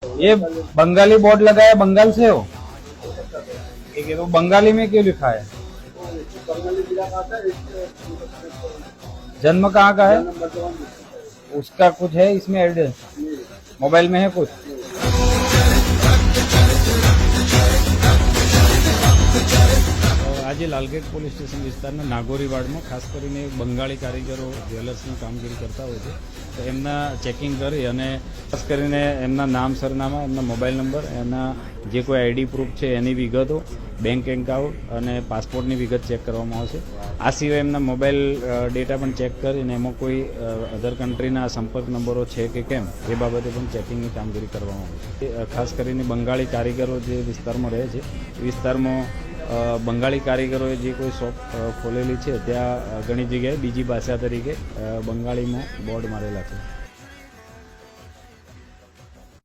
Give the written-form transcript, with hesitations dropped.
ये बंगाली बोर्ड लगा है, बंगाल से हो? ठीक है, तो बंगाली में क्यों लिखा है? जन्म कहाँ का है? उसका कुछ है इसमें एड्रेस? मोबाइल में है कुछ? આજે લાલગેટ પોલીસ સ્ટેશન વિસ્તારના નાગોરીવાડમાં ખાસ કરીને બંગાળી કારીગરો જ્વેલર્સની કામગીરી કરતા હોય છે, તો એમના ચેકિંગ કરી અને ખાસ કરીને એમના નામ, સરનામા, એમના મોબાઈલ નંબર, એના જે કોઈ આઈડી પ્રૂફ છે એની વિગતો, બેંક એકાઉન્ટ અને પાસપોર્ટની વિગત ચેક કરવામાં આવશે. આ સિવાય એમના મોબાઈલ ડેટા પણ ચેક કરીને એમાં કોઈ અધર કન્ટ્રીના સંપર્ક નંબરો છે કે કેમ એ બાબતે પણ ચેકિંગની કામગીરી કરવામાં આવે છે. ખાસ કરીને બંગાળી કારીગરો જે વિસ્તારમાં રહે છે એ વિસ્તારમાં બંગાળી કારીગરોએ જે કોઈ શોપ ખોલેલી છે ત્યાં ઘણી જગ્યાએ બીજી ભાષા તરીકે બંગાળીમાં બોર્ડ મારેલા છે.